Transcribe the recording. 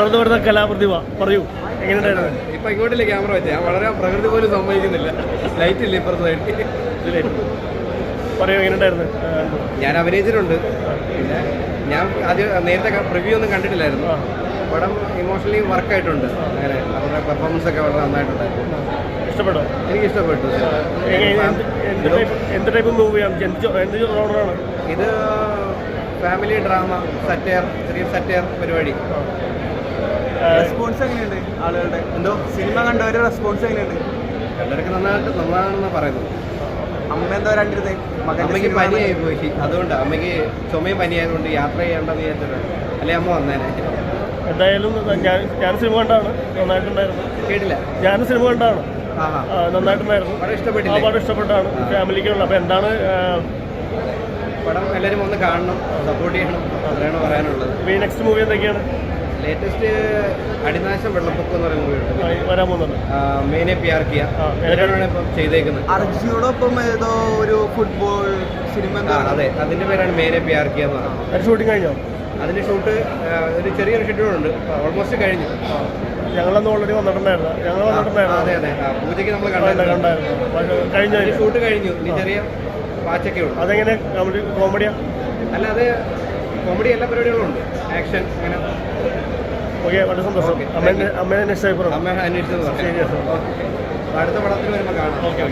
വളർന്നു വരുന്ന കലാപ്രതിഭ പറയൂ, എങ്ങനെയുണ്ടായിരുന്നു? ഇപ്പൊ ഇങ്ങോട്ടില്ലേ ക്യാമറ വെച്ചാൽ ഞാൻ വളരെ പ്രകൃതി പോലും സമ്മതിക്കുന്നില്ല. ലൈറ്റ് ഇല്ല ഇപ്പുറത്ത് പറയൂ, എങ്ങനെയുണ്ടായിരുന്നു? ഞാൻ അഭിനയിച്ചിട്ടുണ്ട്. പിന്നെ ഞാൻ നേരത്തെ പ്രിവ്യൂ ഒന്നും കണ്ടിട്ടില്ലായിരുന്നു. പടം ഇമോഷണലി വർക്കായിട്ടുണ്ട്. അങ്ങനെ അവരുടെ പെർഫോമൻസ് ഒക്കെ വളരെ നന്നായിട്ടുണ്ടായിരുന്നു. ഇഷ്ടപ്പെട്ടോ? എനിക്ക് ഇഷ്ടപ്പെട്ടു. എന്ത് ടൈപ്പ് മൂവിയാണ്? എന്ത് ജോണറാണ് ഇത്? ഫാമിലി ഡ്രാമ, സറ്റയർ, ചെറിയ സറ്റയർ പരിപാടി. റെസ്പോൺസ് എങ്ങനെയുണ്ട് ആളുകളുടെ? എന്തോ സിനിമ കണ്ടവരുടെ റെസ്പോൺസ് എങ്ങനെയുണ്ട്? എല്ലാവർക്കും നന്നാണെന്ന് പറയുന്നു. അമ്മ എന്താ രണ്ടിരുന്നേ? അമ്മയ്ക്ക് പനിയായി പോയി, അതുകൊണ്ട് അമ്മയ്ക്ക് ചുമയും പനിയായതുകൊണ്ട് യാത്ര ചെയ്യേണ്ടെന്ന് വിചാരിച്ചിട്ടുണ്ട്. അല്ലെ അമ്മ വന്നേനെ. എന്തായാലും ഞാൻ സിനിമ കണ്ടാണ്, നന്നായിട്ടുണ്ടായിരുന്നു. കേട്ടില്ല? ഞാൻ സിനിമ കണ്ടാണ്, നന്നായിട്ടുണ്ടായിരുന്നു. പടം ഇഷ്ടപ്പെട്ടില്ല? പടം ഇഷ്ടപ്പെട്ടാണ്, ഫാമിലിക്കുള്ള. അപ്പോൾ എന്താണ് പടം? എല്ലാവരും ഒന്ന് കാണണം, സപ്പോർട്ട് ചെയ്യണം, അതാണ് പറയാനുള്ളത്. ഈ നെക്സ്റ്റ് മൂവി എന്തൊക്കെയാണ്? ലേറ്റസ്റ്റ് അടിനാശം വെള്ളപ്പൊക്കം എന്ന് പറയുന്ന മൂവി ഉണ്ട്, വരാൻ പോകുന്നുണ്ട്. മേനെ പ്യാർ കിയ ഇപ്പം ചെയ്തേക്കുന്നത്. അർജുനോടൊപ്പം ഏതോ ഒരു ഫുട്ബോൾ സിനിമ. അതെ, അതിന്റെ പേരാണ് മേനെ പ്യാർ കിയ എന്ന് പറയുന്നത്. അത് ഷൂട്ടിംഗ് കഴിഞ്ഞോ? അതിന്റെ ഷൂട്ട് ഒരു ചെറിയൊരു ഷെഡ്യൂളുണ്ട്, ഓൾമോസ്റ്റ് കഴിഞ്ഞു. ഞങ്ങളന്ന് ഓൾറെഡി വന്നിട്ടുണ്ടായിരുന്നു. അതെ അതെ, പൂജയ്ക്ക് നമ്മൾ കണ്ടായിരുന്നു. കഴിഞ്ഞ ഷൂട്ട് കഴിഞ്ഞു, ഇനി ചെറിയ പാച്ചൊക്കെ ഉണ്ട്. അതെങ്ങനെ കോമഡിയാ? അല്ല, അത് കോമഡി എല്ലാ പരിപാടികളും ഉണ്ട്, ആക്ഷൻ അങ്ങനെ. ഓക്കെ, വളരെ സന്തോഷം. അമ്മേനെ നെക്സ്റ്റ് ടൈം അമ്മ അന്വേഷിച്ചെന്ന് പറഞ്ഞു. അടുത്ത പടത്തിൽ വരുമ്പോൾ കാണാം. ഓക്കെ.